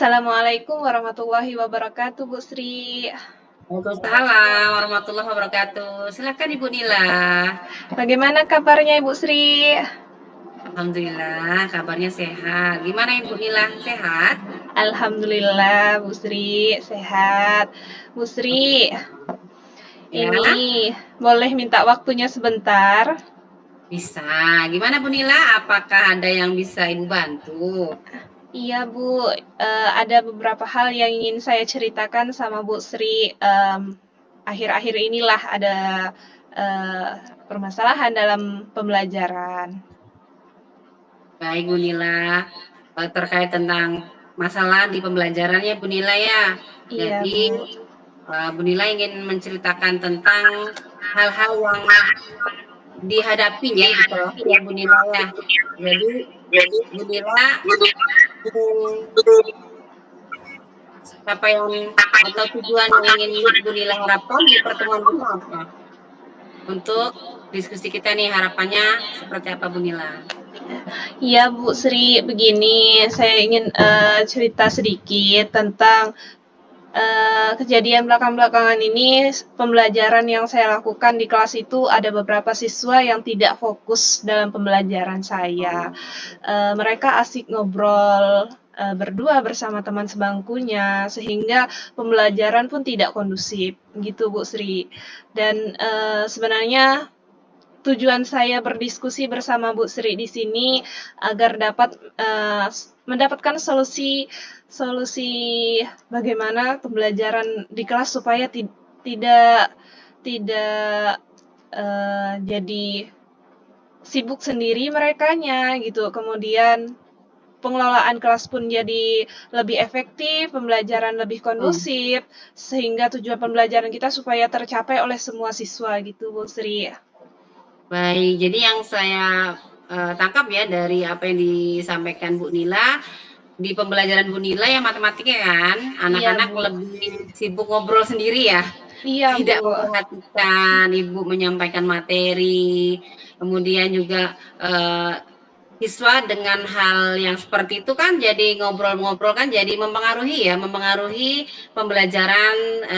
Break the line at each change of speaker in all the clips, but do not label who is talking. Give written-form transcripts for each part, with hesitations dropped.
Assalamualaikum warahmatullahi wabarakatuh, Bu Sri.
Waalaikumsalam warahmatullahi wabarakatuh. Silakan Ibu Nila.
Bagaimana kabarnya Ibu Sri?
Alhamdulillah kabarnya sehat. Gimana Ibu Nila? Sehat?
Alhamdulillah, Bu Sri, sehat. Bu Sri,
Ya,
ini boleh minta waktunya sebentar?
bisa. Gimana Bu Nila? Apakah ada yang bisa Ibu bantu?
Iya, Bu. Ada beberapa hal yang ingin saya ceritakan sama Bu Sri. Akhir-akhir inilah ada eh, permasalahan dalam pembelajaran.
Baik Bu Nila. Terkait tentang masalah di pembelajarannya Bu Nila ya.
Iya,
Jadi
Bu.
Bu Nila ingin menceritakan tentang hal-hal yang dihadapi ya di kelas ya Bu Nila ya. Jadi Bu Nila capaian atau tujuan yang ingin Bu Nila harapkan di pertemuan ini apa? Untuk diskusi kita nih harapannya seperti apa Bu Nila?
Iya Bu Sri, begini saya ingin cerita sedikit tentang kejadian belakang-belakangan ini. Pembelajaran yang saya lakukan di kelas itu ada beberapa siswa yang tidak fokus dalam pembelajaran saya. Mereka asik ngobrol berdua bersama teman sebangkunya sehingga pembelajaran pun tidak kondusif gitu Bu Sri. Dan sebenarnya tujuan saya berdiskusi bersama Bu Sri di sini agar dapat mendapatkan solusi bagaimana pembelajaran di kelas supaya tidak tidak jadi sibuk sendiri merekanya gitu. Kemudian pengelolaan kelas pun jadi lebih efektif, pembelajaran lebih kondusif, sehingga tujuan pembelajaran kita supaya tercapai oleh semua siswa gitu Bu Sri.
Baik, jadi yang saya tangkap ya dari apa yang disampaikan Bu Nila, di pembelajaran Bu Nila yang matematika kan,
Iya
anak-anak
Bu.
lebih sibuk ngobrol sendiri ya,
Iya Bu.
tidak memperhatikan Ibu menyampaikan materi, kemudian juga siswa dengan hal yang seperti itu kan jadi ngobrol-ngobrol kan jadi mempengaruhi pembelajaran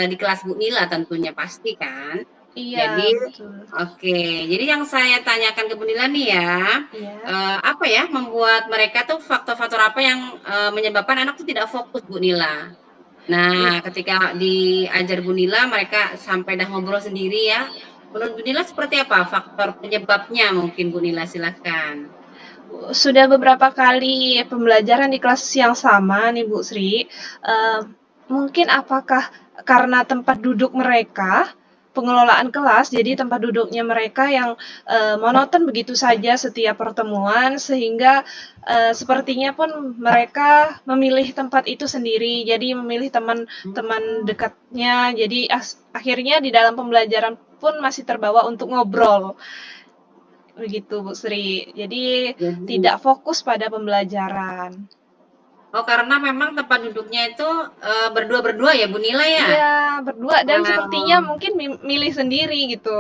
di kelas Bu Nila tentunya pasti kan.
Iya
Jadi
betul.
oke, jadi yang saya tanyakan ke Bu Nila nih ya,
Iya.
apa ya membuat mereka tuh faktor-faktor apa yang menyebabkan anak tuh tidak fokus Bu Nila? Nah, ketika diajar Bu Nila mereka sampai dah ngobrol sendiri ya. Menurut Bu Nila seperti apa faktor penyebabnya mungkin Bu Nila silakan.
Sudah beberapa kali pembelajaran di kelas yang sama nih Bu Sri. Mungkin apakah karena tempat duduk mereka, pengelolaan kelas, jadi tempat duduknya mereka yang monoton begitu saja setiap pertemuan, sehingga sepertinya pun mereka memilih tempat itu sendiri, jadi memilih teman-teman
Hmm,
dekatnya, jadi akhirnya di dalam pembelajaran pun masih terbawa untuk ngobrol. Begitu Bu Sri. Jadi
jadi
tidak fokus pada pembelajaran.
oh karena memang tempat duduknya itu berdua-berdua ya Bu Nila ya?
Iya, berdua dan sepertinya
Oh,
mungkin milih sendiri gitu.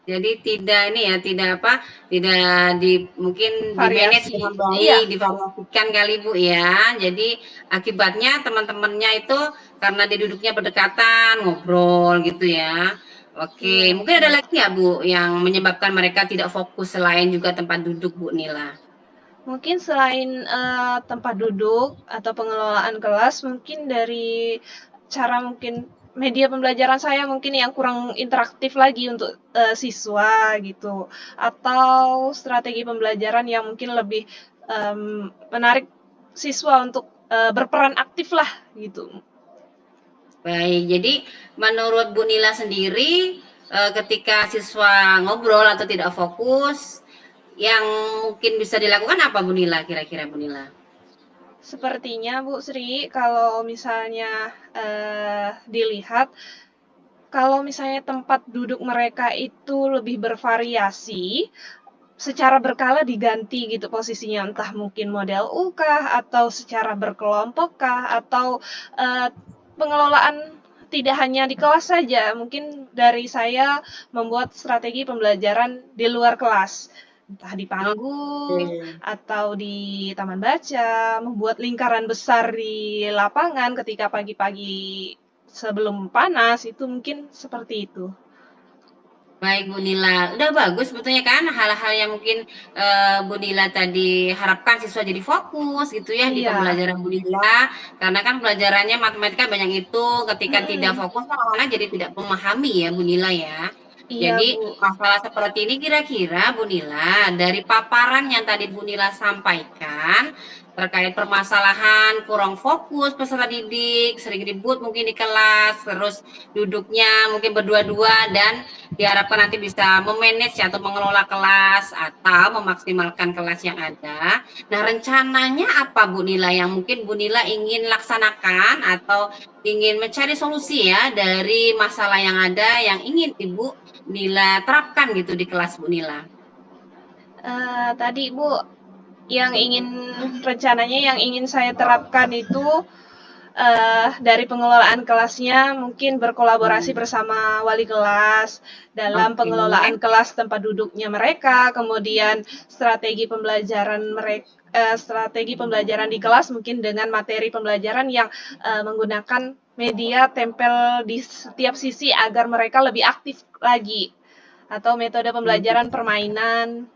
jadi tidak ini ya, tidak apa, tidak mungkin di-manage
Variasi.
dengan baik,
Iya,
divariasikan kali Bu ya. Jadi akibatnya teman-temannya itu karena dia duduknya berdekatan, ngobrol gitu ya.
iya
Oke, mungkin ada
betul.
lagi ya Bu yang menyebabkan mereka tidak fokus selain juga tempat duduk Bu Nila?
Mungkin selain tempat duduk atau pengelolaan kelas, mungkin dari cara mungkin media pembelajaran saya mungkin yang kurang interaktif lagi untuk siswa gitu, atau strategi pembelajaran yang mungkin lebih menarik siswa untuk berperan aktif lah gitu.
Baik, jadi menurut Bu Nila sendiri, ketika siswa ngobrol atau tidak fokus, yang mungkin bisa dilakukan apa Bu Nila kira-kira Bu Nila?
Sepertinya Bu Sri, kalau misalnya dilihat, kalau misalnya tempat duduk mereka itu lebih bervariasi, secara berkala diganti gitu posisinya, entah mungkin model U kah, atau secara berkelompok kah, atau eh, pengelolaan tidak hanya di kelas saja, mungkin dari saya membuat strategi pembelajaran di luar kelas. entah di
Oke.
panggung atau di taman baca, membuat lingkaran besar di lapangan ketika pagi-pagi sebelum panas, itu mungkin seperti itu.
Baik Bu Nila, udah bagus sebetulnya kan hal-hal yang mungkin Bu Nila tadi harapkan siswa jadi fokus gitu ya di
Iya,
pembelajaran Bu Nila, karena kan pelajarannya matematika banyak itu, ketika tidak
mhm,
fokus kan anak jadi tidak memahami ya Bu Nila ya.
iya
Jadi
Bu.
masalah seperti ini kira-kira Bu Nila dari paparan yang tadi Bu Nila sampaikan terkait permasalahan kurang fokus peserta didik, sering ribut mungkin di kelas, terus duduknya mungkin berdua-dua dan diharapkan nanti bisa memanage atau mengelola kelas atau memaksimalkan kelas yang ada. Nah, rencananya apa Bu Nila yang mungkin Bu Nila ingin laksanakan atau ingin mencari solusi ya dari masalah yang ada yang ingin Ibu Nila terapkan gitu di kelas Bu Nila?
Tadi Bu, yang ingin rencananya yang ingin saya terapkan itu dari pengelolaan kelasnya mungkin berkolaborasi
Hmm,
bersama wali kelas dalam
oke.
pengelolaan kelas tempat duduknya mereka, kemudian strategi pembelajaran di kelas mungkin dengan materi pembelajaran yang menggunakan media tempel di setiap sisi agar mereka lebih aktif lagi atau metode pembelajaran permainan.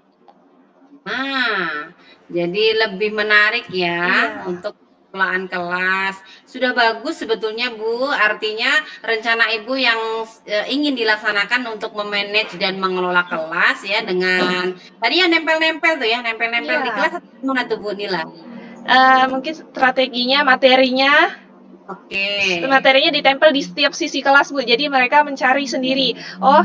Nah, jadi lebih menarik ya
Iya.
untuk pengelolaan kelas. Sudah bagus sebetulnya Bu, artinya rencana Ibu yang ingin dilaksanakan untuk memanage dan mengelola kelas ya dengan tadi ya nempel-nempel tuh ya, nempel-nempel di
Iya.
kelas atau gimana tuh Bu Nila?
Mungkin strateginya,
Oke.
materinya ditempel di setiap sisi kelas, Bu. Jadi mereka mencari sendiri, oh,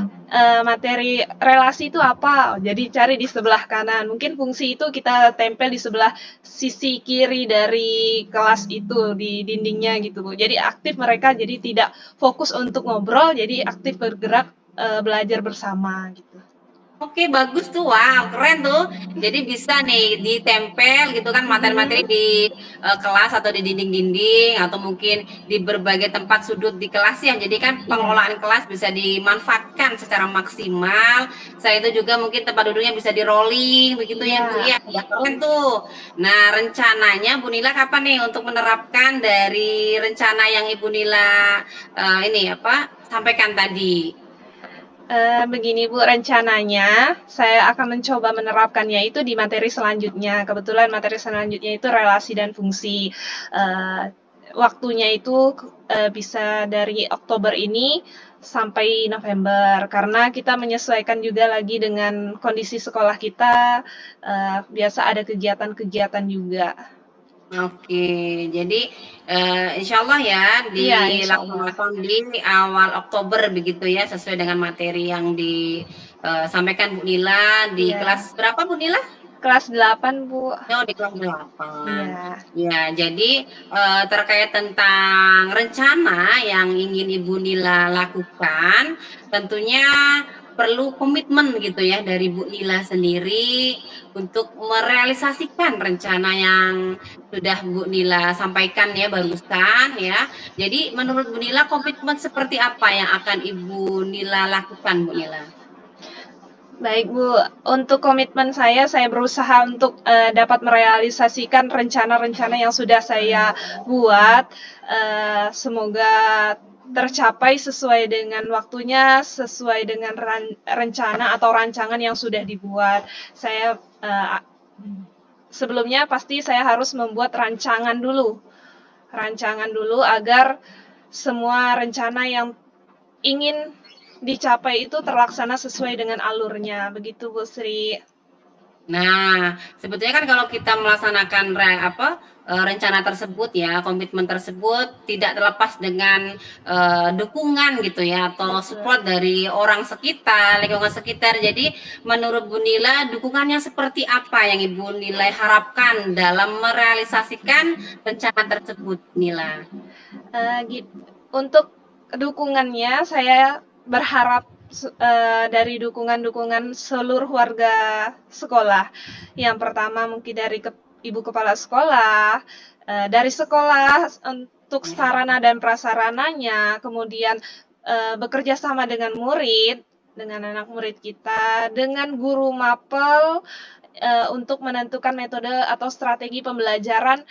materi relasi itu apa? Jadi cari di sebelah kanan. Mungkin fungsi itu kita tempel di sebelah sisi kiri dari kelas itu di dindingnya gitu, Bu. Jadi aktif mereka, jadi tidak fokus untuk ngobrol, jadi aktif bergerak belajar bersama gitu.
Oke, bagus tuh. Wow, keren tuh. Jadi bisa nih ditempel gitu kan materi-materi
Mhm.
di kelas atau di dinding-dinding atau mungkin di berbagai tempat sudut di kelas ya. Jadi kan
Iya.
pengelolaan kelas bisa dimanfaatkan secara maksimal. Selain itu juga mungkin tempat duduknya bisa di-rolling begitu ya, Bu.
Iya.
Iya, udah keren tuh. Nah, rencananya Bu Nila kapan nih untuk menerapkan dari rencana yang Ibu Nila ini apa sampaikan tadi?
Begini Bu, rencananya saya akan mencoba menerapkannya itu di materi selanjutnya. Kebetulan materi selanjutnya itu relasi dan fungsi. Eee, Waktunya itu bisa dari Oktober ini sampai November, karena kita menyesuaikan juga lagi dengan kondisi sekolah kita, biasa ada kegiatan-kegiatan juga.
Oke, jadi insyaallah ya
Iya, insya Allah.
dilaksanakan di awal Oktober begitu ya, sesuai dengan materi yang disampaikan Bu Nila di
Iya,
kelas berapa Bu Nila?
kelas 8 Bu.
Oh, di kelas 8.
Iya.
Ya, jadi terkait tentang rencana yang ingin Ibu Nila lakukan, tentunya perlu komitmen gitu ya dari Bu Nila sendiri untuk merealisasikan rencana yang sudah Bu Nila sampaikan ya barusan ya. Jadi menurut Bu Nila komitmen seperti apa yang akan Ibu Nila lakukan Bu Nila?
Baik Bu, untuk komitmen saya berusaha untuk dapat merealisasikan rencana-rencana yang sudah saya buat. Semoga tercapai sesuai dengan waktunya, sesuai dengan rencana atau rancangan yang sudah dibuat. Saya sebelumnya pasti saya harus membuat rancangan dulu agar semua rencana yang ingin dicapai itu terlaksana sesuai dengan alurnya. Begitu Bu Sri.
Nah, sebetulnya kan kalau kita melaksanakan rencana tersebut ya, komitmen tersebut tidak terlepas dengan dukungan gitu ya atau
Betul.
support dari orang sekitar, lingkungan sekitar. Jadi menurut Bu Nila dukungannya seperti apa yang Ibu Nila harapkan dalam merealisasikan rencana tersebut, Nila?
Untuk dukungannya saya berharap dari dukungan-dukungan seluruh warga sekolah. Yang pertama mungkin dari Ibu Kepala Sekolah, dari sekolah untuk sarana dan prasarananya, kemudian bekerja sama dengan murid, dengan anak murid kita, dengan guru mapel untuk menentukan metode atau strategi pembelajaran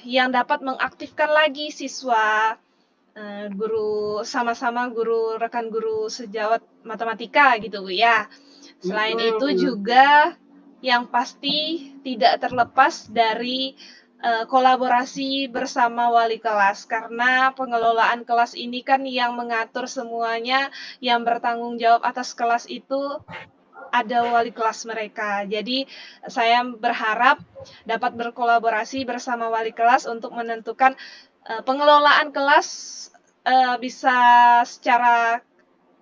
yang dapat mengaktifkan lagi siswa. Guru sama-sama rekan guru sejawat matematika gitu Bu ya. Selain itu juga yang pasti tidak terlepas dari kolaborasi bersama wali kelas, karena pengelolaan kelas ini kan yang mengatur semuanya, yang bertanggung jawab atas kelas itu ada wali kelas mereka. Jadi saya berharap dapat berkolaborasi bersama wali kelas untuk menentukan pengelolaan kelas bisa secara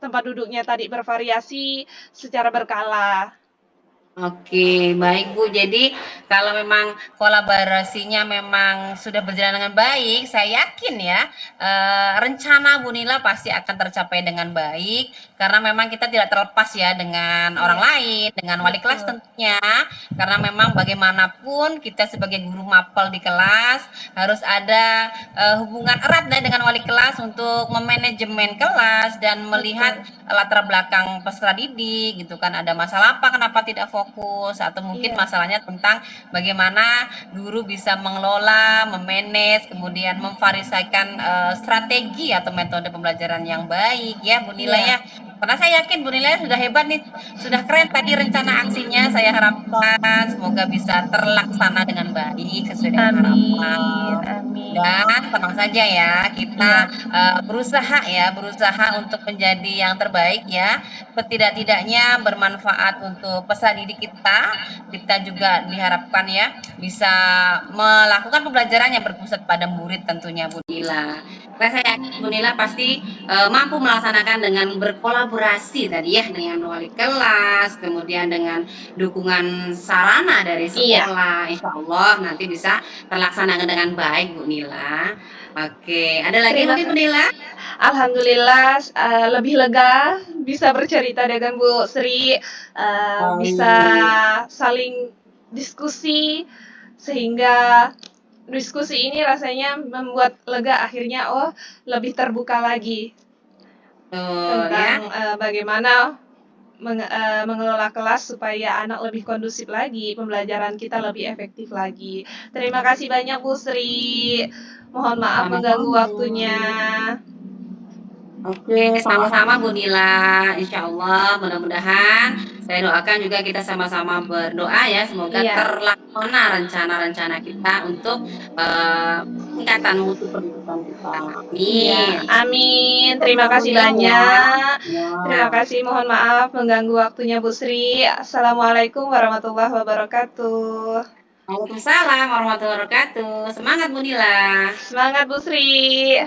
tempat duduknya tadi bervariasi secara berkala.
Oke, baik Bu. Jadi kalau memang kolaborasinya memang sudah berjalan dengan baik, saya yakin ya rencana Bu Nila pasti akan tercapai dengan baik karena memang kita tidak terlepas ya dengan orang lain, dengan wali kelas tentunya. Karena memang bagaimanapun kita sebagai guru mapel di kelas harus ada hubungan erat dengan wali kelas untuk memanajemen kelas dan melihat latar belakang peserta didik gitu kan, ada masalah apa, kenapa tidak fokus, atau mungkin masalahnya tentang bagaimana guru bisa mengelola, memanage, kemudian memvariasikan strategi atau metode pembelajaran yang baik ya Bu Nila ya. Karena saya yakin Bu Nila sudah hebat nih, sudah keren tadi rencana aksinya. Saya harapkan semoga bisa terlaksana dengan baik sesuai dengan harapan.
Amin.
Dan tenang saja ya, kita berusaha untuk menjadi yang terbaik ya. Setidak-tidaknya bermanfaat untuk peserta didik kita. Kita juga diharapkan ya bisa melakukan pembelajaran yang berpusat pada murid tentunya Bu Nila. Karena saya yakin Bu Nila pasti mampu melaksanakan dengan berkolaborasi tadi ya dengan wali kelas, kemudian dengan dukungan sarana dari sekolah. Insya Allah nanti bisa terlaksana dengan baik Bu Nila. Oke, ada lagi mungkin Bu Nila?
Alhamdulillah lebih lega bisa bercerita dengan Bu Sri, bisa saling diskusi sehingga diskusi ini rasanya membuat lega, akhirnya lebih terbuka lagi tentang bagaimana mengelola kelas supaya anak lebih kondusif lagi, pembelajaran kita lebih efektif lagi. Terima kasih banyak Bu Sri. Mohon maaf mengganggu waktunya.
Oke, sama-sama Bu Nila. Insya Allah mudah-mudahan saya doakan juga kita sama-sama berdoa ya semoga terlaksana rencana-rencana kita untuk peningkatan mutu pendidikan kita. Amin.
Amin. Terima kasih banyak. Terima kasih. Mohon maaf mengganggu waktunya Bu Sri. Assalamualaikum warahmatullahi wabarakatuh.
Waalaikumsalam warahmatullahi wabarakatuh. Semangat Bu Nila.
Semangat Bu Sri.